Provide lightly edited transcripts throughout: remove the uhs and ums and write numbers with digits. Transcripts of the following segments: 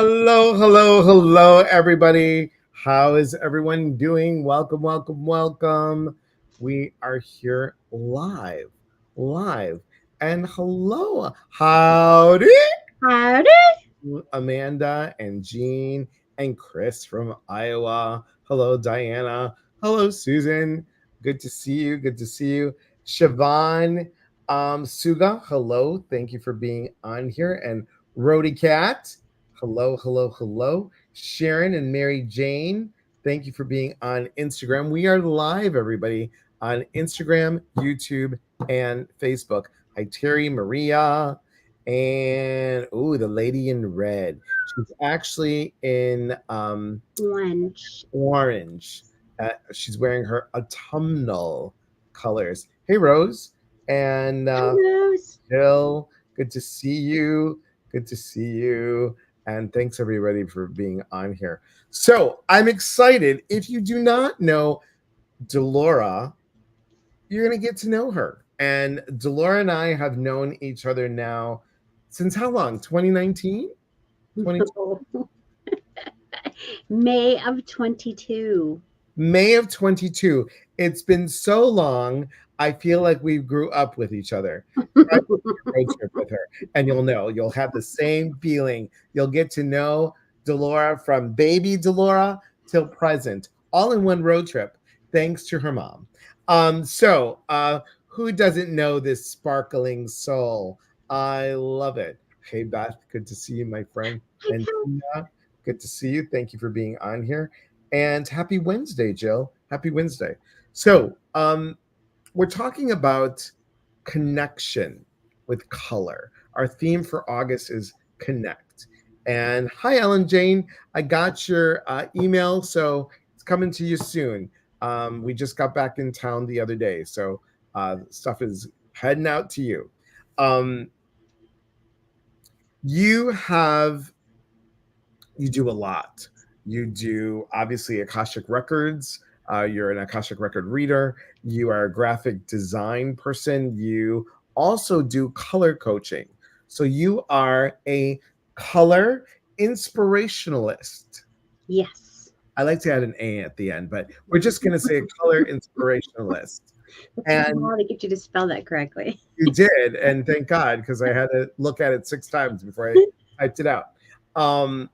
Hello, hello, hello, everybody. How is everyone doing? Welcome, welcome, welcome. We are here live. And hello, howdy, Howdy. Amanda and Jean and Chris from Iowa. Hello, Diana. Hello, Susan. Good to see you. Good to see you. Siobhan, Suga, hello. Thank you for being on here. And Rody Cat, hello, hello, hello. Sharon and Mary Jane, thank you for being on Instagram. We are live, everybody, on Instagram, YouTube, and Facebook. Hi, Terry, Maria, and the lady in red. She's actually in Lunch. orange. She's wearing her autumnal colors. Hey, Rose and Rose. Jill. Good to see you. Good to see you. And thanks everybody for being on here. So I'm excited. If you do not know Delora, you're going to get to know her. And Delora and I have known each other now since how long? 2019? 20, May of 22. May of 22. It's been so long. I feel like we grew up with each other. Try to take a road trip with her, and you'll know. You'll have the same feeling. You'll get to know Delora from baby Delora till present, all in one road trip, thanks to her mom. Who doesn't know this sparkling soul? I love it. Hey, Beth, good to see you, my friend. And Tina, good to see you. Thank you for being on here. And happy Wednesday, Jill. Happy Wednesday. We're talking about connection with color. Our theme for August is connect. And hi, Ellen Jane. I got your email, so it's coming to you soon. We just got back in town the other day, so stuff is heading out to you. Um, you have you do a lot. You do obviously Akashic Records. You're an Akashic Record Reader. You are a graphic design person. You also do color coaching. So you are a color inspirationalist. Yes. I like to add an A at the end, but we're just going to say a color inspirationalist. It took a And while to get you to spell that correctly. you did, and thank God, because I had to look at it 6 times before I typed it out. Um,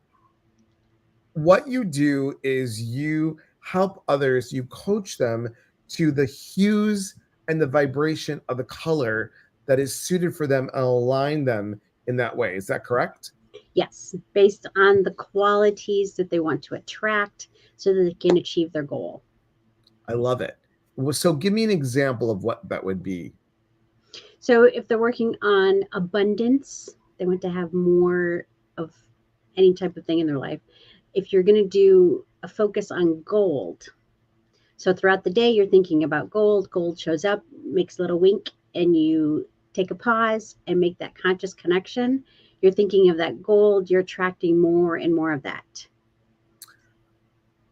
what you do is you help others, you coach them to the hues and the vibration of the color that is suited for them and align them in that way. Is that correct? Yes, based on the qualities that they want to attract so that they can achieve their goal. I love it. So give me an example of what that would be. So if they're working on abundance, they want to have more of any type of thing in their life. If you're going to do a focus on gold, so throughout the day, you're thinking about gold. Gold shows up, makes a little wink, and you take a pause and make that conscious connection. You're thinking of that gold, you're attracting more and more of that.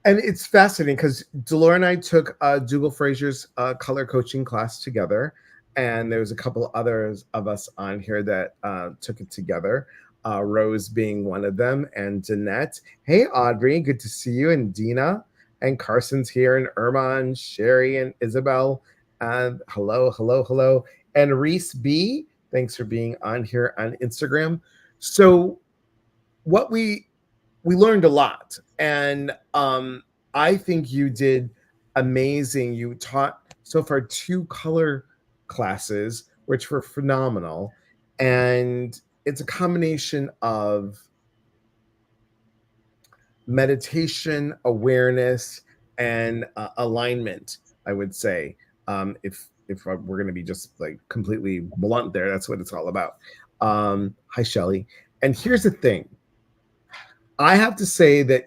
And it's fascinating because Delora and I took Dougal Frazier's color coaching class together, and there was a couple others of us on here that took it together. Rose being one of them, and Danette. Hey, Audrey, good to see you, and Dina, and Carson's here, and Irma, and Sherry, and Isabel. And hello, hello, hello, and Reese B. Thanks for being on here on Instagram. So, what we learned a lot, and I think you did amazing. You taught so far 2 color classes, which were phenomenal, and it's a combination of meditation, awareness, and alignment. I would say, if we're going to be just like completely blunt, there, that's what it's all about. Hi, Shelly. And here's the thing: I have to say that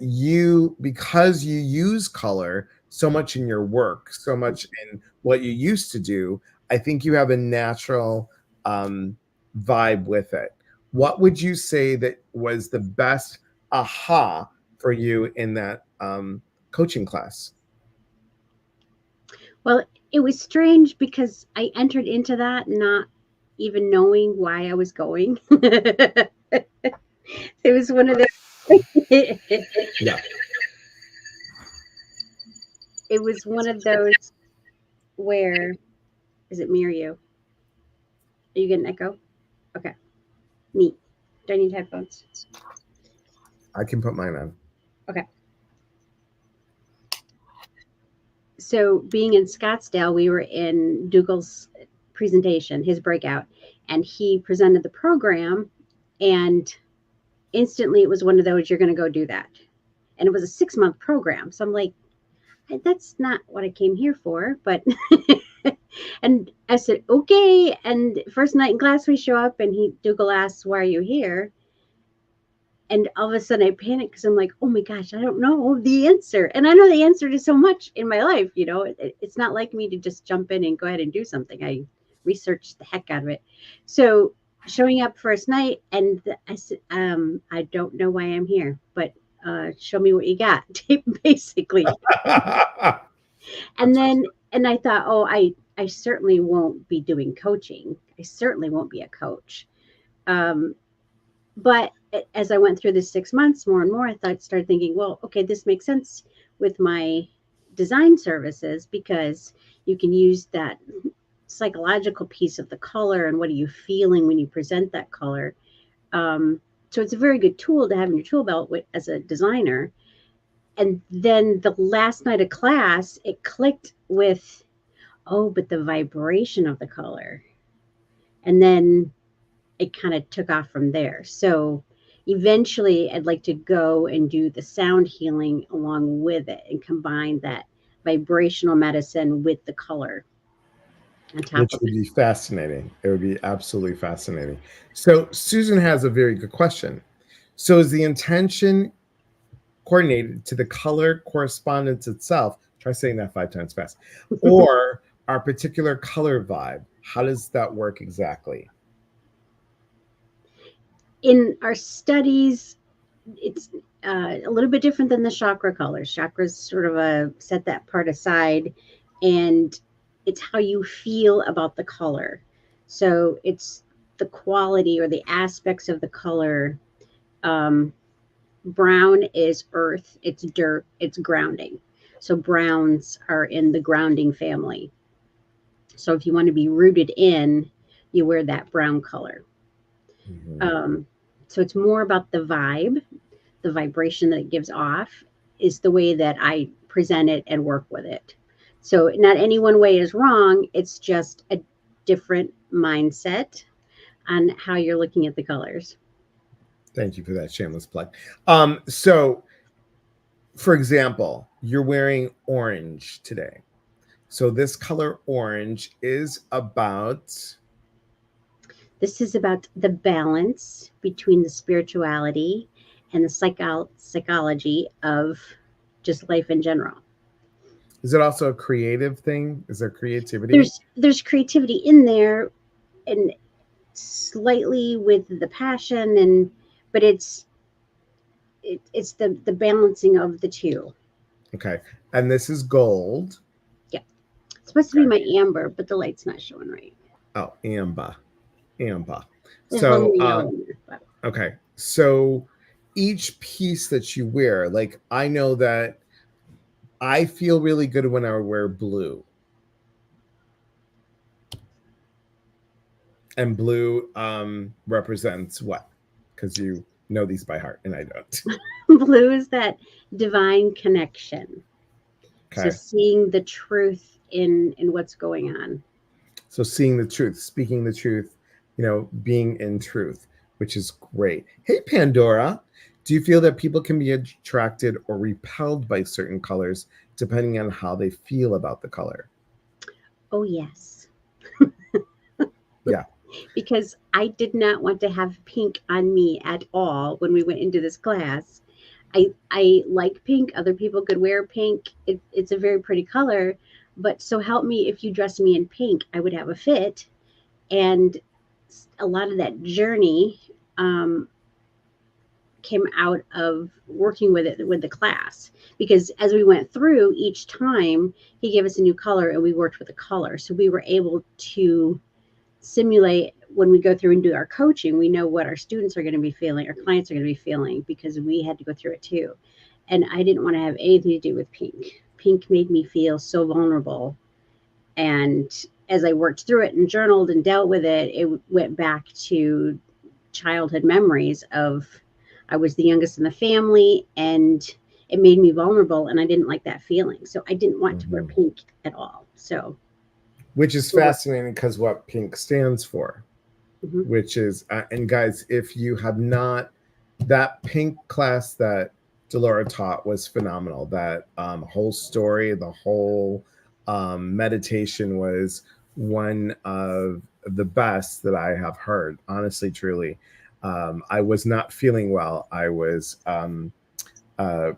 because you use color so much in your work, so much in what you used to do, I think you have a natural vibe with it. What would you say that was the best aha for you in that coaching class? Well, it was strange because I entered into that not even knowing why I was going. It was one of those. It Yeah. was one of those where, is it me or you? Are you getting an echo? Okay, neat. Do I need headphones? I can put mine on. Okay. So being in Scottsdale, we were in Dougal's presentation, his breakout, and he presented the program, and instantly it was one of those, you're going to go do that. And it was a 6-month program. So I'm like, that's not what I came here for. But, and I said, okay. And first night in class, we show up and Dougal asks, why are you here? And all of a sudden I panic because I'm like, oh my gosh, I don't know the answer. And I know the answer to so much in my life. It's not like me to just jump in and go ahead and do something. I researched the heck out of it. So showing up first night, and I said, I don't know why I'm here, but show me what you got, basically. And then, and I thought, oh, I certainly won't be doing coaching. I certainly won't be a coach. Um, but as I went through the 6 months more and more, started thinking, well, okay, this makes sense with my design services, because you can use that psychological piece of the color and what are you feeling when you present that color. So it's a very good tool to have in your tool belt as a designer. And then the last night of class, it clicked with, oh, but the vibration of the color. And then it kind of took off from there. So eventually I'd like to go and do the sound healing along with it and combine that vibrational medicine with the color on top Which of would it. be fascinating. It would be absolutely fascinating. So Susan has a very good question. So is the intention coordinated to the color correspondence itself? Try saying that 5 times fast. Or our particular color vibe? How does that work exactly? In our studies, it's a little bit different than the chakra colors. Chakras sort of set that part aside, and it's how you feel about the color. So it's the quality or the aspects of the color. Um, Brown is earth, it's dirt, it's grounding. So browns are in the grounding family. So if you want to be rooted in, you wear that brown color. Mhm. Um, so it's more about the vibration that it gives off is the way that I present it and work with it. So not any one way is wrong. It's just a different mindset on how you're looking at the colors. Thank you for that shameless plug. So, for example, you're wearing orange today. So this color orange is about. This is about the balance between the spirituality and the psychology of just life in general. Is it also a creative thing? Is there creativity? There's creativity in there, and slightly with the passion, and but it's the balancing of the two. Okay. And this is gold. Yeah, it's supposed to be my amber, but the light's not showing right. Oh, amber. Amber. There's a little So, yellow in there. But okay. So each piece that you wear, like I know that I feel really good when I wear blue. And blue represents what? Because you know these by heart and I don't. blue is that divine connection. So Okay. seeing the truth in what's going on. So seeing the truth, speaking the truth, being in truth, which is great. Hey, Pandora, do you feel that people can be attracted or repelled by certain colors depending on how they feel about the color? Oh yes. Yeah. Because I did not want to have pink on me at all when we went into this class. I like pink. Other people could wear pink. It's a very pretty color, but so help me, if you dress me in pink, I would have a fit. And a lot of that journey um, came out of working with it with the class, because as we went through each time, he gave us a new color and we worked with the color, so we were able to simulate when we go through and do our coaching, we know what our students are going to be feeling, our clients are going to be feeling, because we had to go through it too. And I didn't want to have anything to do with pink. Pink made me feel so vulnerable. And as I worked through it and journaled and dealt with it, it went back to childhood memories of I was the youngest in the family, and it made me vulnerable, and I didn't like that feeling. So I didn't want to wear Mhm. pink at all. So, Which is fascinating because what pink stands for, mhm. which is, and guys, if you have not, that pink class that Delora taught was phenomenal. That whole story, the whole meditation was one of the best that I have heard, honestly, truly. I was not feeling well. I was uh,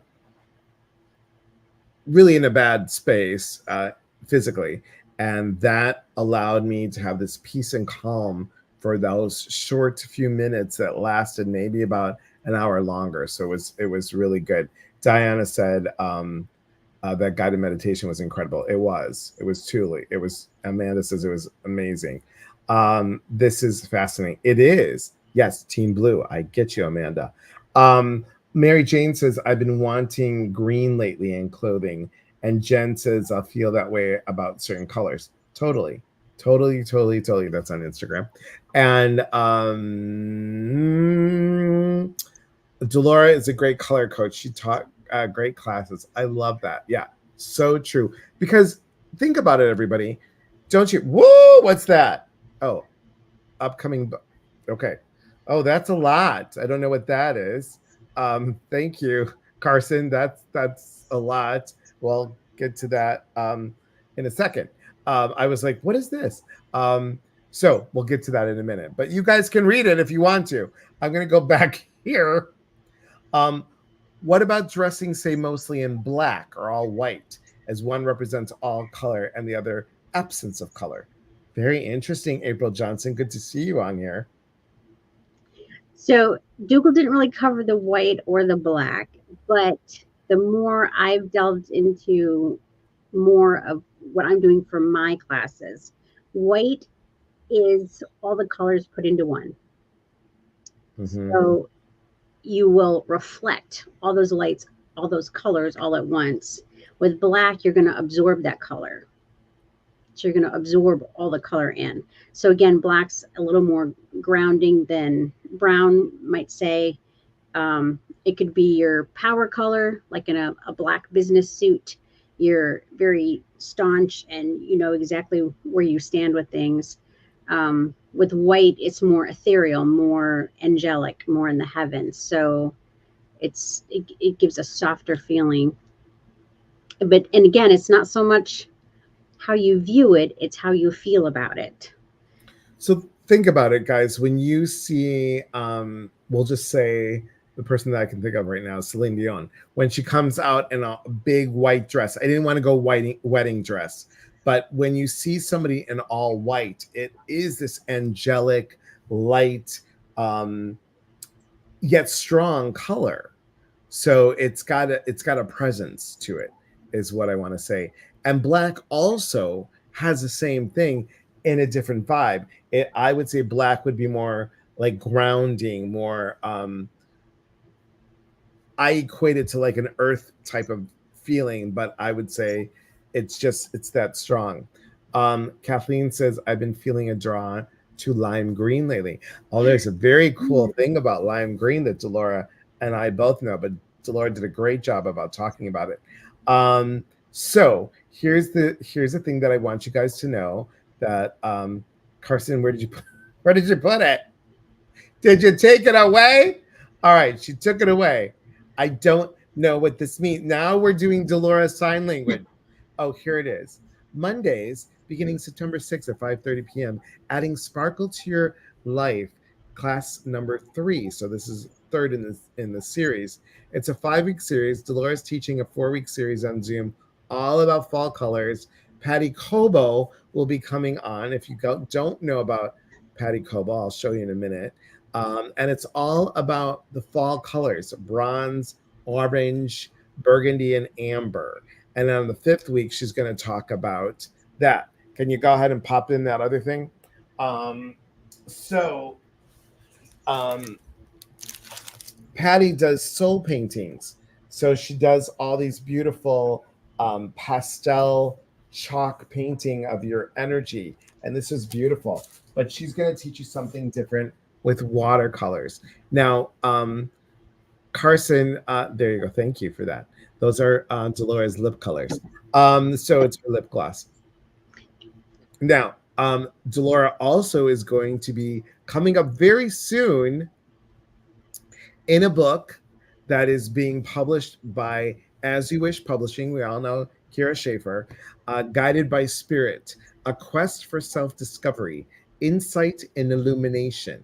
really in a bad space physically. And that allowed me to have this peace and calm for those short few minutes that lasted maybe about an hour longer. So it was really good. Diana said that guided meditation was incredible. It was truly. It was. Amanda says it was amazing. This is fascinating. It is. Yes, Team Blue. I get you, Amanda. Um, Mary Jane says I've been wanting green lately in clothing, and Jen says I feel that way about certain colors. Totally, totally, totally, totally. That's on Instagram, and Delora is a great color coach. She taught great classes. I love that. Yeah, so true. Because think about it, everybody. Don't you? Whoa, what's that? Oh, upcoming. Okay. Oh, that's a lot. I don't know what that is. Thank you, Carson. That's a lot. We'll get to that in a second. I was like, what is this? So we'll get to that in a minute. But you guys can read it if you want to. I'm going to go back here. um, what about dressing, say, mostly in black or all white, as one represents all color and the other absence of color? Very interesting, April Johnson. Good to see you on here. So Dougal didn't really cover the white or the black, but the more I've delved into more of what I'm doing for my classes, white is all the colors put into one. Mm-hmm. So you will reflect all those lights, all those colors all at once. With black, you're going to absorb that color. So you're going to absorb all the color in. So again, black's a little more grounding than brown might say. It could be your power color, like in a black business suit. You're very staunch and you know exactly where you stand with things. With white, it's more ethereal, more angelic, more in the heavens. So it gives a softer feeling. But and again, it's not so much how you view it; it's how you feel about it. So think about it, guys. When you see, we'll just say the person that I can think of right now, Celine Dion, when she comes out in a big white dress. I didn't want to go wedding dress, but when you see somebody in all white, it is this angelic, light, um, yet strong color. So it's got a presence to it, is what I want to say. And black also has the same thing in a different vibe. I would say black would be more like grounding, more I equate it to like an earth type of feeling, but I would say it's that strong. Kathleen says I've been feeling a draw to lime green lately. Oh, there's a very cool thing about lime green that Delora and I both know, but Delora did a great job about talking about it. So here's the thing that I want you guys to know that Carson, where did you put it? Did you take it away? All right, she took it away. I don't know what this means. Now we're doing Delora sign language. Oh, here it is. Mondays, beginning September 6th at 5:30 p.m., adding sparkle to your life, class number 3. So this is third in the series. It's a 5-week series. Dolores teaching a 4-week series on Zoom, all about fall colors. Patty Cobo will be coming on. If you don't know about Patty Cobo, I'll show you in a minute. And it's all about the fall colors: bronze, orange, burgundy, and amber. And on the 5th week, she's going to talk about that. Can you go ahead and pop in that other thing? Um, So, um, Patty does soul paintings. So she does all these beautiful pastel chalk painting of your energy. And this is beautiful. But she's going to teach you something different with watercolors. Now, Carson, there you go. Thank you for that. Those are Delora's lip colors. So it's her lip gloss. Now, Delora also is going to be coming up very soon in a book that is being published by As You Wish Publishing. We all know Kira Schaefer, Guided by Spirit, A Quest for Self-Discovery, Insight and Illumination.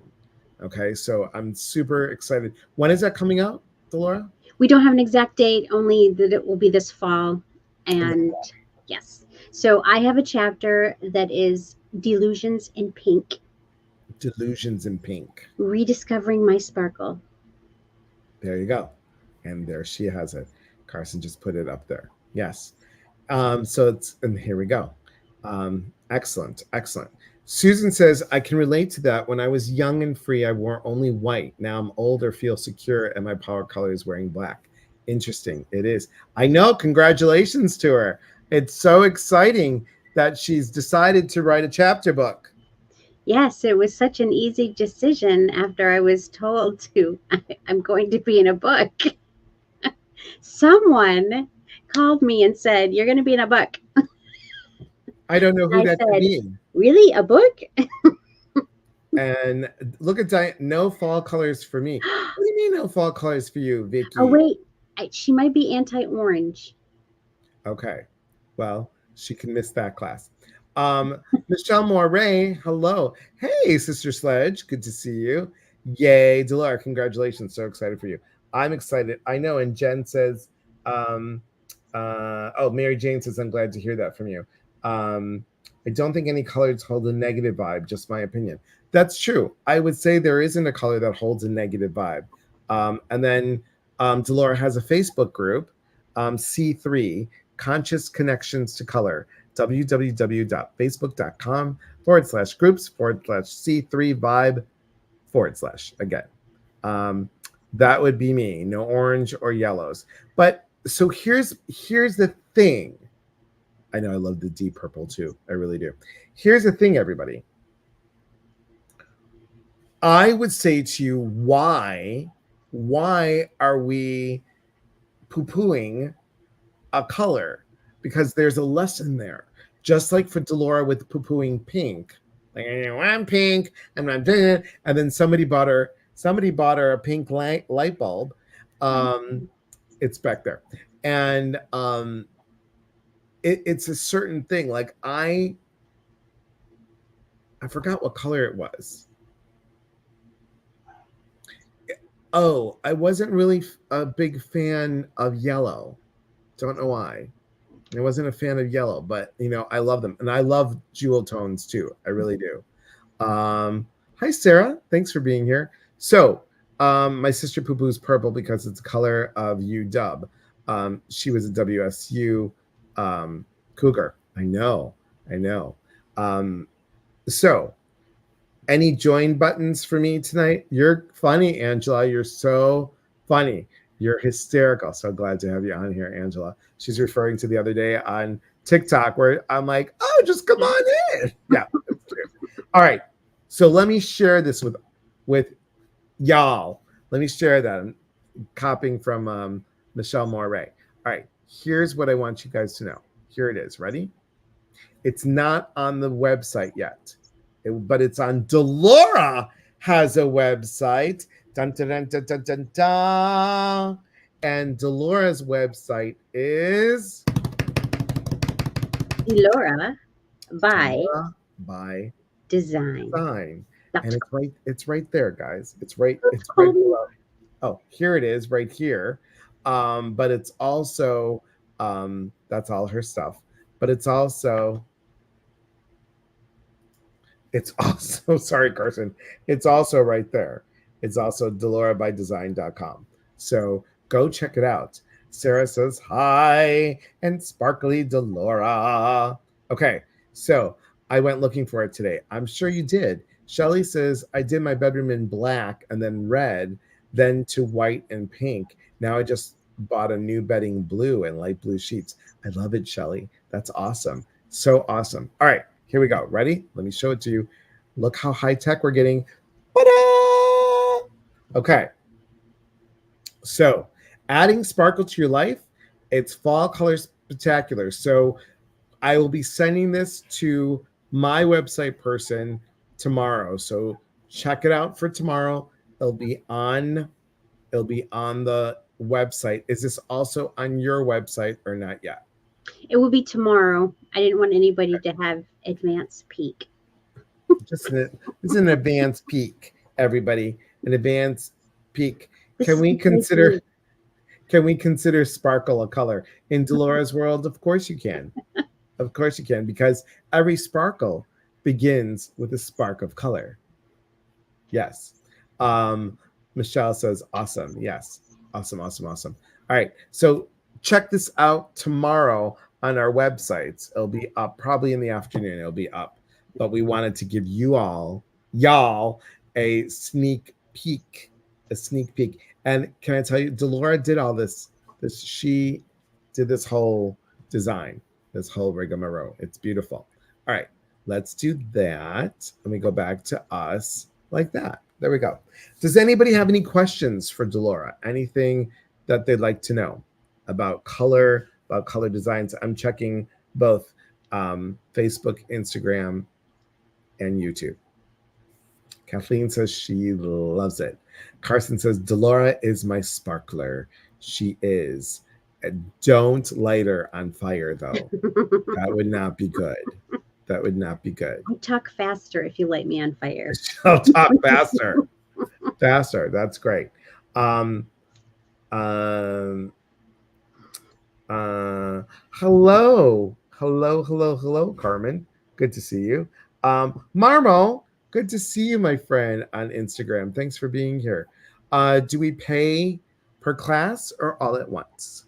Okay, so I'm super excited. When is that coming out, Delora? We don't have an exact date, only that it will be this fall. And yes, so I have a chapter that is Delusions in Pink. Delusions in Pink. Rediscovering My Sparkle. There you go. And there she has it. Carson just put it up there. Yes. So it's, and here we go. Excellent. Excellent. Susan says, I can relate to that. When I was young and free, I wore only white. Now I'm older, feel secure, and my power color is wearing black. Interesting. It is. I know. Congratulations to her. It's so exciting that she's decided to write a chapter book. Yes, it was such an easy decision after I was told I'm going to be in a book. Someone called me and said, you're going to be in a book. I don't know who that could be. Really? A book? And look at Diane. No fall colors for me. What do you mean no fall colors for you, Vicky? Oh, wait. She might be anti-orange. Okay. Well, she can miss that class. Michelle Moray, hello. Hey, Sister Sledge. Good to see you. Yay, Delora. Congratulations. So excited for you. I'm excited. I know. And Jen says, Mary Jane says, I'm glad to hear that from you. I don't think any colors hold a negative vibe, just my opinion. That's true. I would say there isn't a color that holds a negative vibe. And then Delora has a Facebook group, C3, Conscious Connections to Color, www.facebook.com/groups/C3vibe/ again. That would be me. No orange or yellows. But so here's the thing. I know I love the deep purple too. I really do. Here's the thing, everybody. I would say to you, why are we poo-pooing a color? Because there's a lesson there. Just like for Delora with poo-pooing pink. Like, I'm pink, I'm not doing it. And then somebody bought her a pink light bulb. It's back there. And it's a certain thing. Like I forgot what color it was. Oh, I wasn't really a big fan of yellow. Don't know why. I wasn't a fan of yellow, but I love them. And I love jewel tones too. I really do. Hi, Sarah. Thanks for being here. So my sister poo-poo's purple because it's the color of UW. She was a WSU cougar. I know. So any join buttons for me tonight? You're funny, Angela. You're so funny. You're hysterical. So glad to have you on here, Angela. She's referring to the other day on TikTok where I'm like, oh, just come on in. Yeah. All right. So let me share this with y'all. Let me share that. I'm copying from Michelle Moray. All right. Here's what I want you guys to know. Here it is. Ready? It's not on the website yet, but it's on Delora has a website. Dun, dun, dun, dun, dun, dun, dun. And Delora's website is Delora by Design. That's And it's right there, guys. It's right below. Oh, here it is, right here. But it's also that's all her stuff. But it's also sorry, Carson. It's also right there. It's also DeloraByDesign.com. So go check it out. Sarah says hi and sparkly Delora. Okay, so I went looking for it today. I'm sure you did. Shelly says, I did my bedroom in black and then red, then to white and pink. Now I just bought a new bedding blue and light blue sheets. I love it, Shelly. That's awesome. So awesome. All right, here we go. Ready? Let me show it to you. Look how high tech we're getting. Ta-da! Okay. So adding sparkle to your life, it's fall color spectacular. So I will be sending this to my website person tomorrow. So check it out for tomorrow. It'll be on the website. Is this also on your website or not yet? It will be tomorrow. I didn't want anybody to have advance peek. It's an advanced peak, everybody. An advanced peak. This Can is we the place for consider you. can we consider sparkle a color? In Delora's world, of course you can. Of course you can, because every sparkle begins with a spark of color. Yes. Um, Michelle says, awesome. Yes. Awesome, awesome, awesome. All right. So check this out tomorrow on our websites. It'll be up probably in the afternoon. It'll be up. But we wanted to give y'all, a sneak peek. A sneak peek. And can I tell you, Delora did all this. She did this whole design, this whole rigmarole. It's beautiful. All right. Let's do that. Let me go back to us like that. There we go. Does anybody have any questions for Delora? Anything that they'd like to know about color designs? I'm checking both Facebook, Instagram, and YouTube. Kathleen says she loves it. Carson says, Delora is my sparkler. She is. Don't light her on fire, though. That would not be good. That would not be good. I talk faster if you light me on fire. I'll talk faster. Faster. That's great. Um, um, hello, Carmen. Good to see you. Marmo, good to see you, my friend, on Instagram. Thanks for being here. Do we pay per class or all at once?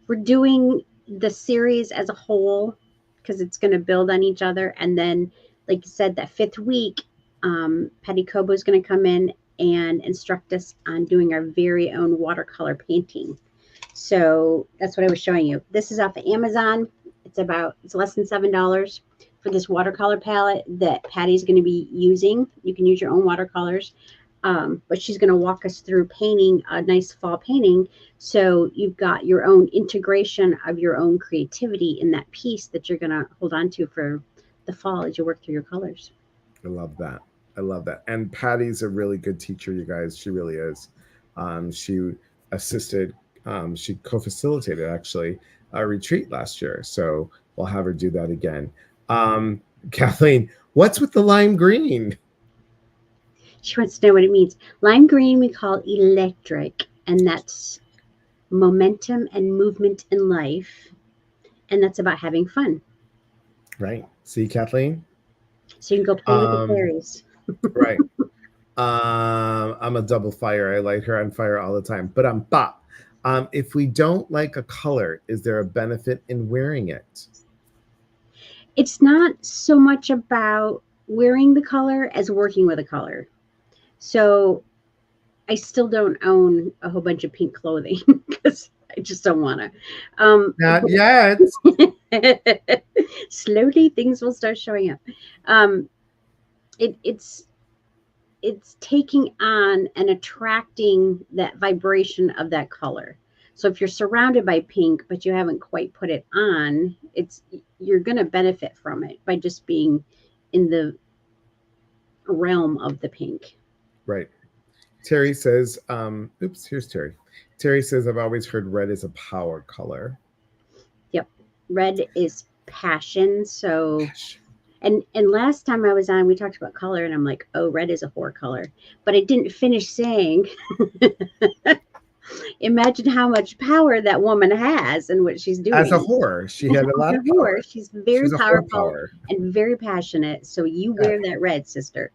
We're doing the series as a whole because it's going to build on each other. And then, like you said, that fifth week, Patty Kobo is going to come in and instruct us on doing our very own watercolor painting. So that's what I was showing you. This is off of Amazon. It's less than $7 for this watercolor palette that Patty's going to be using. You can use your own watercolors. But she's going to walk us through painting a nice fall painting. So you've got your own integration of your own creativity in that piece that you're going to hold on to for the fall as you work through your colors. I love that. I love that. And Patty's a really good teacher, you guys. She really is. She assisted, she co-facilitated actually a retreat last year. So we'll have her do that again. Kathleen, what's with the lime green? She wants to know what it means. Lime green we call electric, and that's momentum and movement in life. And that's about having fun. Right. See, Kathleen? So you can go play with the fairies. Right. I'm a double fire. I light her on fire all the time. But if we don't like a color, is there a benefit in wearing it? It's not so much about wearing the color as working with a color. So I still don't own a whole bunch of pink clothing because I just don't want to. Not yet. Slowly, things will start showing up. It's taking on and attracting that vibration of that color. So if you're surrounded by pink, but you haven't quite put it on, you're going to benefit from it by just being in the realm of the pink. Right. Terry says, oops, here's Terry. Terry says, I've always heard red is a power color. Yep. Red is passion. So, and last time I was on, we talked about color and I'm like, oh, red is a whore color. But I didn't finish saying, imagine how much power that woman has and what she's doing. As a whore, she had a lot of power. She's very powerful and very passionate. So you wear that red, sister.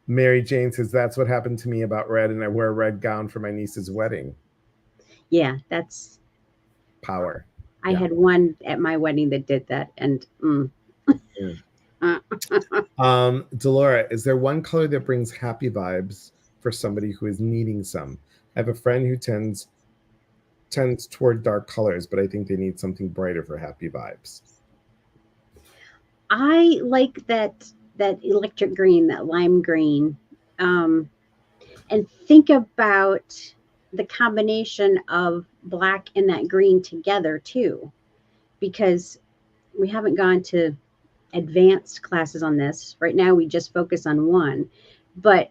Mary Jane says, that's what happened to me about red, and I wear a red gown for my niece's wedding. Yeah, that's power. I had one at my wedding that did that, and Yeah. Delora, is there one color that brings happy vibes for somebody who is needing some? I have a friend who tends toward dark colors, but I think they need something brighter for happy vibes. I like that electric green, that lime green. Um, and think about the combination of black and that green together too, because we haven't gone to advanced classes on this. Right now, we just focus on one. But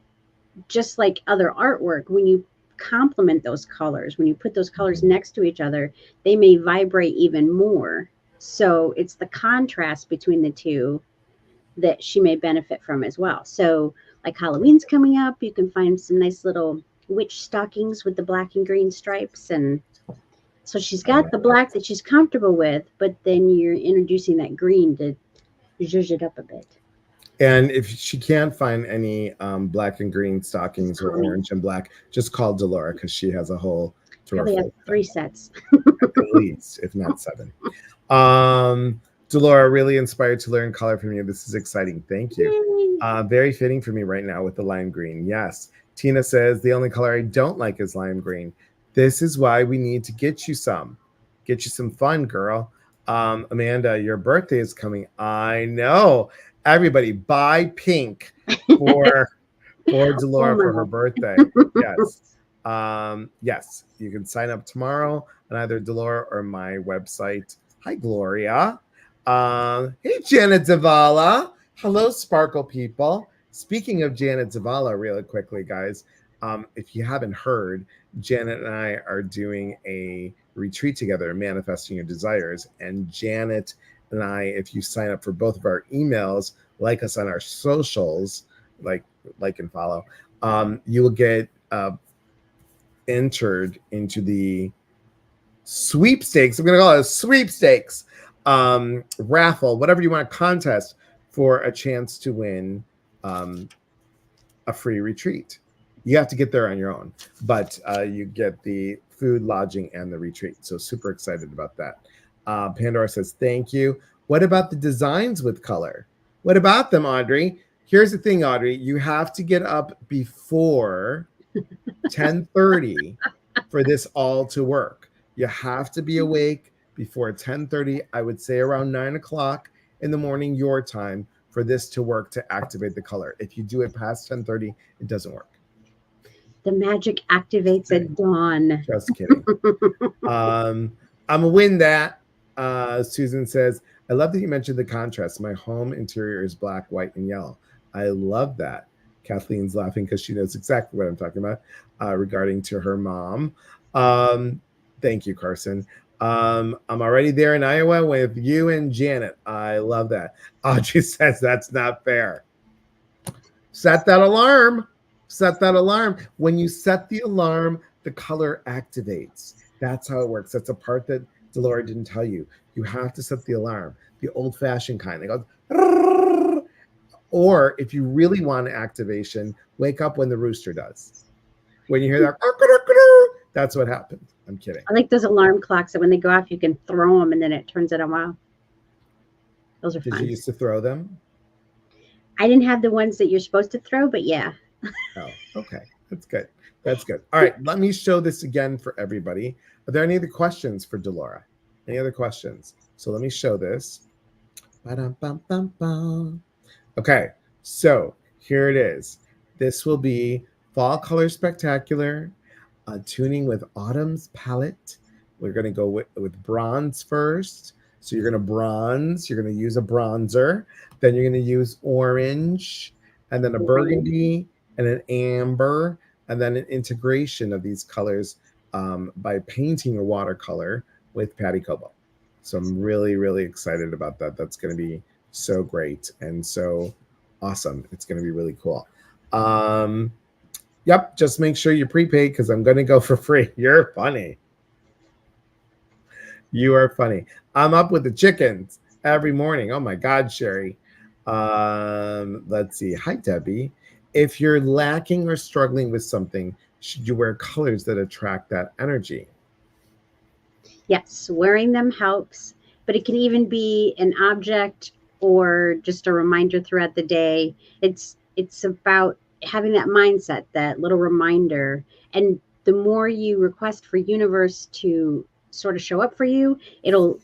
just like other artwork, when you complement those colors, when you put those colors next to each other, they may vibrate even more. So it's the contrast between the two that she may benefit from as well. So, like Halloween's coming up, you can find some nice little witch stockings with the black and green stripes. And so she's I got love the it. black that she's comfortable with, but then you're introducing that green to zhuzh it up a bit. And if she can't find any black and green Just stockings or call me. orange and black, just call Delora because she has a whole drawer Probably have full of them, 3 sets. at least, if not 7. Um, Delora, really inspired to learn color from you. This is exciting. Thank you. Yay. Very fitting for me right now with the lime green. Yes. Tina says the only color I don't like is lime green. This is why we need to get you some. Get you some fun, girl. Amanda, your birthday is coming. I know. Everybody, buy pink for Oh Delora for her my. birthday. Yes. Yes, you can sign up tomorrow on either Delora or my website. Hi, Gloria. Hey, Janet Zavala. Hello, Sparkle people. Speaking of Janet Zavala, really quickly, guys, if you haven't heard, Janet and I are doing a retreat together, Manifesting Your Desires. And Janet and I, if you sign up for both of our emails, like us on our socials, like and follow, you will get entered into the sweepstakes. I'm going to call it a sweepstakes raffle, whatever you want, contest for a chance to win a free retreat. You have to get there on your own, but you get the food, lodging, and the retreat. So super excited about that. Pandora says, thank you. What about the designs with color? What about them, Audrey? Here's the thing, Audrey. You have to get up before 10:30 for this all to work. You have to be awake before 10:30. I would say around 9 o'clock in the morning, your time, for this to work to activate the color. If you do it past 10:30, it doesn't work. The magic activates at dawn. Just kidding. I'm gonna win that. Susan says, I love that you mentioned the contrast. My home interior is black, white, and yellow. I love that. Kathleen's laughing because she knows exactly what I'm talking about regarding to her mom. Thank you, Carson. I'm already there in Iowa with you and Janet. I love that. Audrey says that's not fair. Set that alarm. Set that alarm. When you set the alarm, the color activates. That's how it works. That's a part that Delora didn't tell you. You have to set the alarm, the old fashioned kind. It goes, or if you really want activation, wake up when the rooster does. When you hear that, that's what happens. I'm kidding. I like those alarm clocks that when they go off, you can throw them and then it turns it on. Wow. Those are Did you fun. used to throw them? I didn't have the ones that you're supposed to throw, but yeah. Oh, okay. That's good. That's good. All right. Let me show this again for everybody. Are there any other questions for Delora? Any other questions? So let me show this. Ba-dum-bum-bum-bum. Okay. So here it is. This will be Fall Color Spectacular, tuning with Autumn's palette. We're going to go with bronze first. So you're going to bronze. You're going to use a bronzer. Then you're going to use orange, and then a burgundy, and an amber, and then an integration of these colors by painting a watercolor with Patty Cobo. So I'm really, really excited about that. That's going to be so great and so awesome. It's going to be really cool. Yep, just make sure you prepaid because I'm going to go for free. You're funny. You are funny. I'm up with the chickens every morning. Oh my God, Sherry. Let's see. Hi, Debbie. If you're lacking or struggling with something, should you wear colors that attract that energy? Yes, wearing them helps, but it can even be an object or just a reminder throughout the day. It's about having that mindset, that little reminder. And the more you request for universe to sort of show up for you, it'll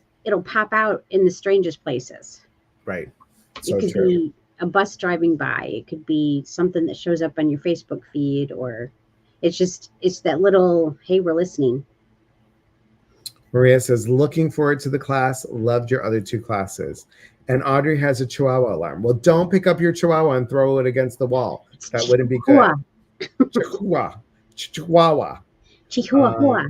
pop out in the strangest places. Right. It So could true. be a bus driving by, it could be something that shows up on your Facebook feed, or it's that little, hey, we're listening. Maria says, looking forward to the class. Loved your other two classes. And Audrey has a Chihuahua alarm. Well, don't pick up your Chihuahua and throw it against the wall. It's That wouldn't be good. Chihuahua. Chihuahua. Chihuahua. Chihuahua.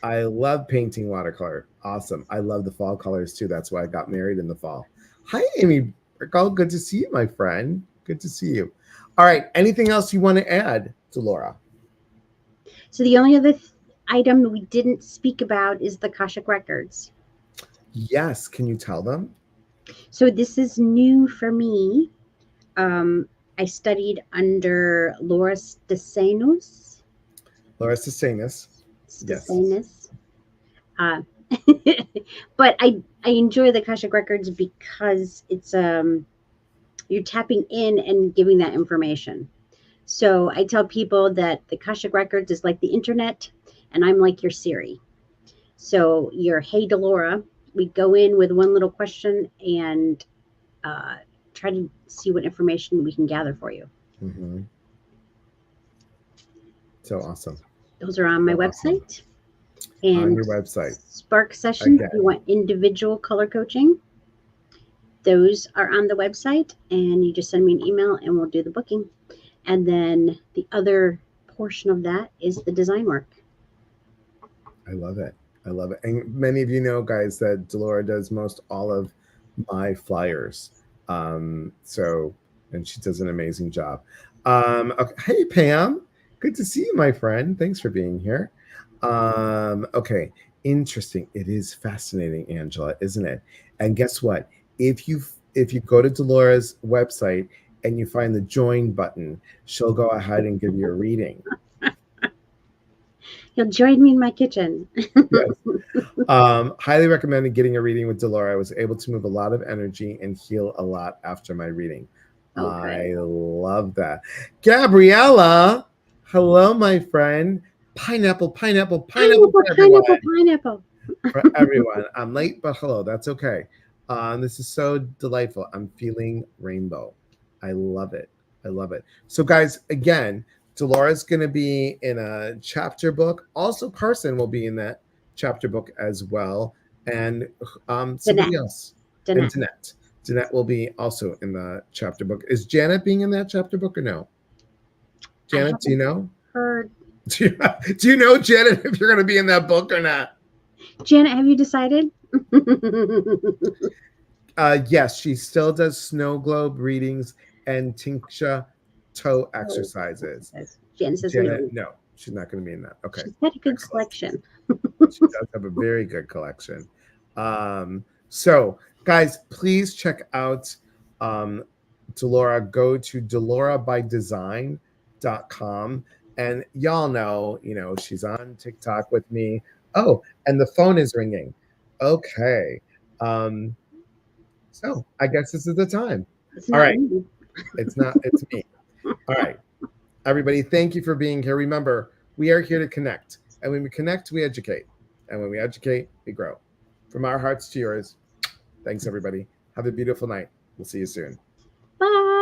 I love painting watercolor. Awesome. I love the fall colors too. That's why I got married in the fall. Hi, Amy. Brickell. Good to see you, my friend. Good to see you. All right. Anything else you want to add, Delora? So the only other item we didn't speak about is the Akashic Records. Yes. Can you tell them? So this is new for me. I studied under Laura Stesanus. Laura Sustainus. Yes. Stesanus. Uh, but I enjoy the Akashic Records because it's you're tapping in and giving that information. So I tell people that the Akashic Records is like the internet, and I'm like your Siri. So your hey Delora, we go in with one little question and try to see what information we can gather for you. Mm-hmm. So awesome. Those are on my website. Awesome. And on your website. Spark sessions, Again. if you want individual color coaching, those are on the website, and you just send me an email and we'll do the booking. And then the other portion of that is the design work. I love it. I love it. And many of you know, guys, that Delora does most all of my flyers. So, and she does an amazing job. Okay. Hey, Pam. Good to see you, my friend. Thanks for being here. Okay. Interesting. It is fascinating, Angela, isn't it? And guess what? If you go to Delora's website and you find the join button, she'll go ahead and give you a reading. You'll join me in my kitchen. Yes. Highly recommended getting a reading with Delora. I was able to move a lot of energy and heal a lot after my reading. Okay. I love that. Gabriella, hello, my friend. Pineapple, pineapple, pineapple for everyone. Pineapple. For everyone. I'm late, but hello. That's okay. This is so delightful. I'm feeling rainbow. I love it. I love it. So, guys, again, Delora's going to be in a chapter book. Also, Carson will be in that chapter book as well. And somebody else. And Danette. Danette will be also in the chapter book. Is Janet being in that chapter book or no? Janet, do you know? Heard. Do you know, Janet, if you're going to be in that book or not? Janet, have you decided? Yes, she still does snow globe readings and tincture toe exercises. Janet says no, she's not going to be in that. Okay. She's got a good collection. She does have a very good collection. So, guys, please check out Delora. Go to delorabydesign.com. And y'all know, she's on TikTok with me. Oh, and the phone is ringing. Okay. So I guess this is the time. All right. Me. It's me. All right. Everybody, thank you for being here. Remember, we are here to connect. And when we connect, we educate. And when we educate, we grow. From our hearts to yours. Thanks, everybody. Have a beautiful night. We'll see you soon. Bye.